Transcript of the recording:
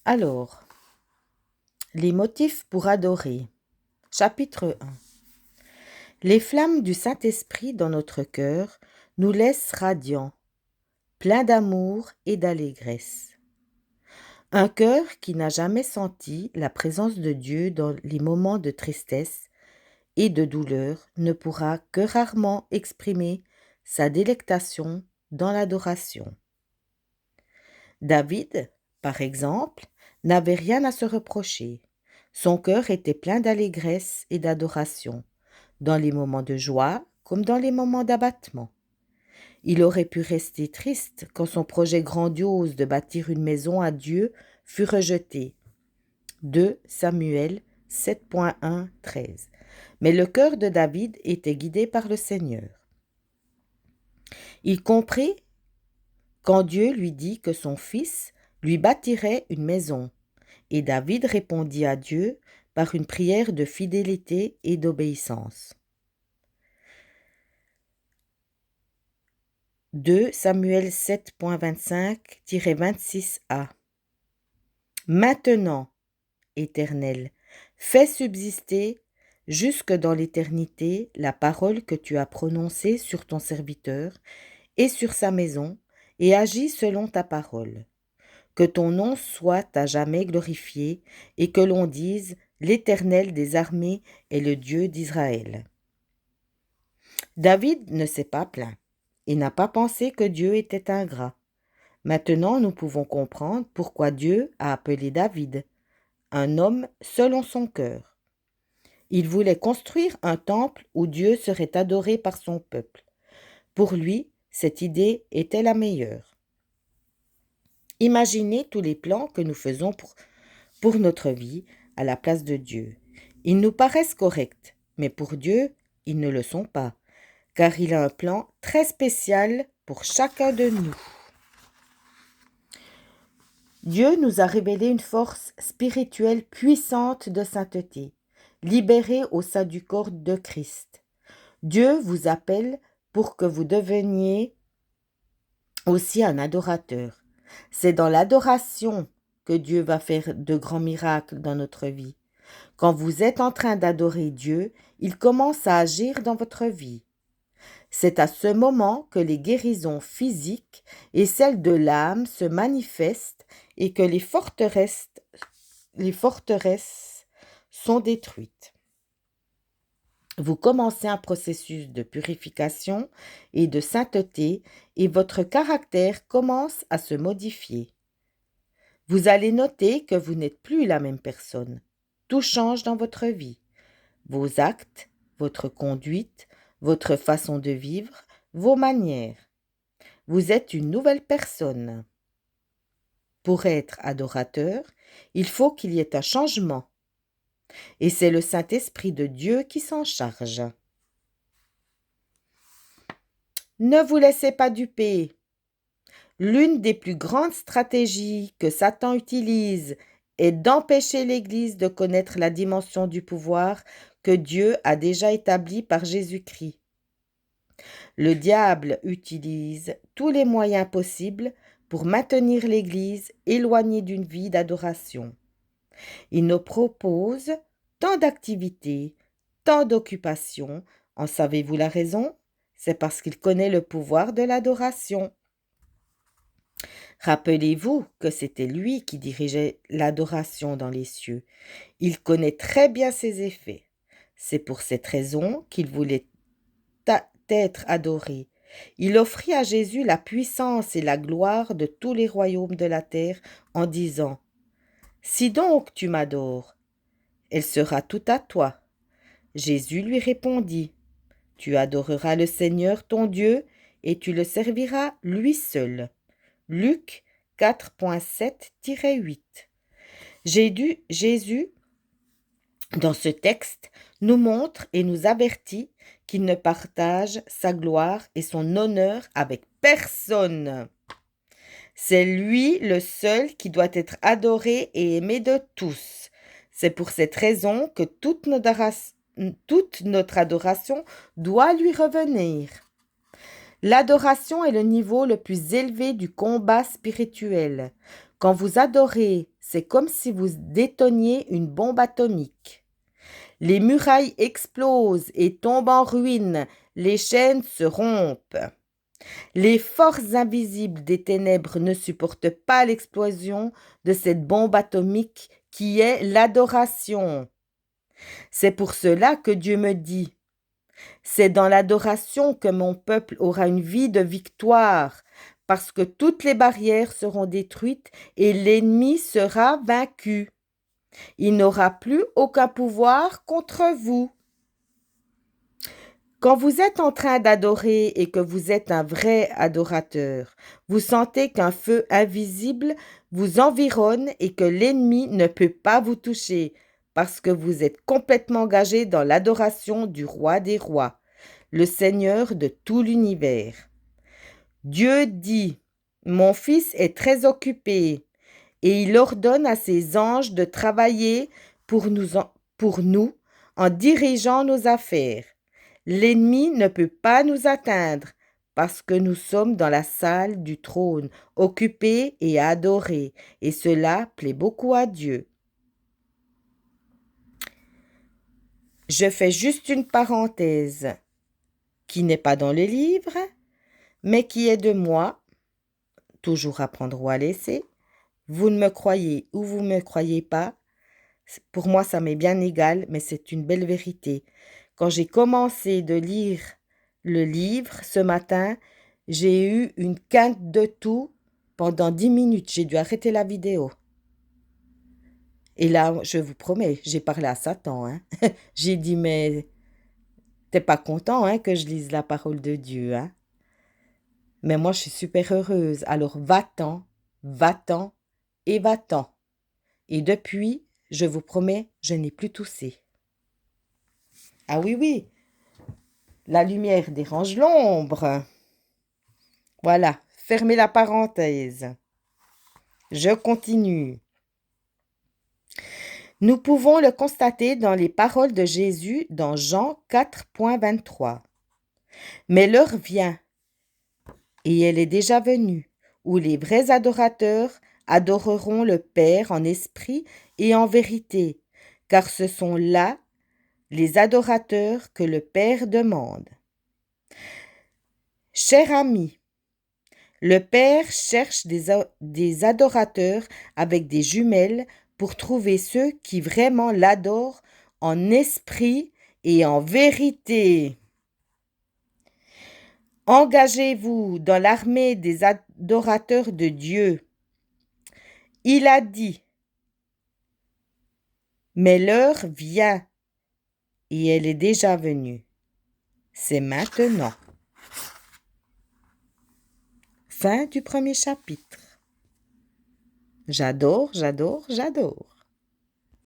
Alors, les motifs pour adorer. Chapitre 1. Les flammes du Saint-Esprit dans notre cœur nous laissent radiants, pleins d'amour et d'allégresse. Un cœur qui n'a jamais senti la présence de Dieu dans les moments de tristesse et de douleur ne pourra que rarement exprimer sa délectation dans l'adoration. David, par exemple, n'avait rien à se reprocher. Son cœur était plein d'allégresse et d'adoration, dans les moments de joie comme dans les moments d'abattement. Il aurait pu rester triste quand son projet grandiose de bâtir une maison à Dieu fut rejeté. 2 Samuel 7.1-13. Mais le cœur de David était guidé par le Seigneur. Il comprit quand Dieu lui dit que son fils lui bâtirait une maison, et David répondit à Dieu par une prière de fidélité et d'obéissance. 2 Samuel 7.25-26a. Maintenant, Éternel, fais subsister jusque dans l'éternité la parole que tu as prononcée sur ton serviteur et sur sa maison, et agis selon ta parole. Que ton nom soit à jamais glorifié, et que l'on dise l'Éternel des armées est le Dieu d'Israël. David ne s'est pas plaint et n'a pas pensé que Dieu était ingrat. Maintenant, nous pouvons comprendre pourquoi Dieu a appelé David un homme selon son cœur. Il voulait construire un temple où Dieu serait adoré par son peuple. Pour lui, cette idée était la meilleure. Imaginez tous les plans que nous faisons pour notre vie à la place de Dieu. Ils nous paraissent corrects, mais pour Dieu, ils ne le sont pas, car il a un plan très spécial pour chacun de nous. Dieu nous a révélé une force spirituelle puissante de sainteté, libérée au sein du corps de Christ. Dieu vous appelle pour que vous deveniez aussi un adorateur. C'est dans l'adoration que Dieu va faire de grands miracles dans notre vie. Quand vous êtes en train d'adorer Dieu, il commence à agir dans votre vie. C'est à ce moment que les guérisons physiques et celles de l'âme se manifestent et que les forteresses sont détruites. Vous commencez un processus de purification et de sainteté et votre caractère commence à se modifier. Vous allez noter que vous n'êtes plus la même personne. Tout change dans votre vie. Vos actes, votre conduite, votre façon de vivre, vos manières. Vous êtes une nouvelle personne. Pour être adorateur, il faut qu'il y ait un changement. Et c'est le Saint-Esprit de Dieu qui s'en charge. Ne vous laissez pas duper. L'une des plus grandes stratégies que Satan utilise est d'empêcher l'Église de connaître la dimension du pouvoir que Dieu a déjà établi par Jésus-Christ. Le diable utilise tous les moyens possibles pour maintenir l'Église éloignée d'une vie d'adoration. Il nous propose tant d'activités, tant d'occupations. En savez-vous la raison? C'est parce qu'il connaît le pouvoir de l'adoration. Rappelez-vous que c'était lui qui dirigeait l'adoration dans les cieux. Il connaît très bien ses effets. C'est pour cette raison qu'il voulait être adoré. Il offrit à Jésus la puissance et la gloire de tous les royaumes de la terre en disant « Si donc tu m'adores, elle sera toute à toi. » Jésus lui répondit « Tu adoreras le Seigneur ton Dieu et tu le serviras lui seul. » Luc 4.7-8. Jésus, dans ce texte, nous montre et nous avertit qu'il ne partage sa gloire et son honneur avec personne. C'est lui le seul qui doit être adoré et aimé de tous. C'est pour cette raison que toute notre adoration doit lui revenir. L'adoration est le niveau le plus élevé du combat spirituel. Quand vous adorez, c'est comme si vous détoniez une bombe atomique. Les murailles explosent et tombent en ruine, les chaînes se rompent. Les forces invisibles des ténèbres ne supportent pas l'explosion de cette bombe atomique qui est l'adoration. C'est pour cela que Dieu me dit, c'est dans l'adoration que mon peuple aura une vie de victoire, parce que toutes les barrières seront détruites et l'ennemi sera vaincu. Il n'aura plus aucun pouvoir contre vous. Quand vous êtes en train d'adorer et que vous êtes un vrai adorateur, vous sentez qu'un feu invisible vous environne et que l'ennemi ne peut pas vous toucher parce que vous êtes complètement engagé dans l'adoration du roi des rois, le Seigneur de tout l'univers. Dieu dit, « Mon fils est très occupé et il ordonne à ses anges de travailler pour nous en dirigeant nos affaires. L'ennemi ne peut pas nous atteindre parce que nous sommes dans la salle du trône, occupés et adorés, et cela plaît beaucoup à Dieu. » Je fais juste une parenthèse qui n'est pas dans le livre, mais qui est de moi, toujours à prendre ou à laisser. Vous ne me croyez ou vous ne me croyez pas, pour moi ça m'est bien égal, mais c'est une belle vérité. Quand j'ai commencé de lire le livre ce matin, j'ai eu une quinte de tout pendant 10 minutes. J'ai dû arrêter la vidéo. Et là, je vous promets, j'ai parlé à Satan. Hein. J'ai dit, mais t'es pas content que je lise la parole de Dieu. Hein? Mais moi, je suis super heureuse. Alors va-t'en, va-t'en et va-t'en. Et depuis, je vous promets, je n'ai plus toussé. Ah oui, oui, la lumière dérange l'ombre. Voilà, fermez la parenthèse. Je continue. Nous pouvons le constater dans les paroles de Jésus dans Jean 4.23. Mais l'heure vient, et elle est déjà venue, où les vrais adorateurs adoreront le Père en esprit et en vérité, car ce sont là les adorateurs que le Père demande. Cher ami, le Père cherche des adorateurs avec des jumelles pour trouver ceux qui vraiment l'adorent en esprit et en vérité. Engagez-vous dans l'armée des adorateurs de Dieu. Il a dit, mais l'heure vient et elle est déjà venue. C'est maintenant. Fin du premier chapitre. J'adore, j'adore, j'adore.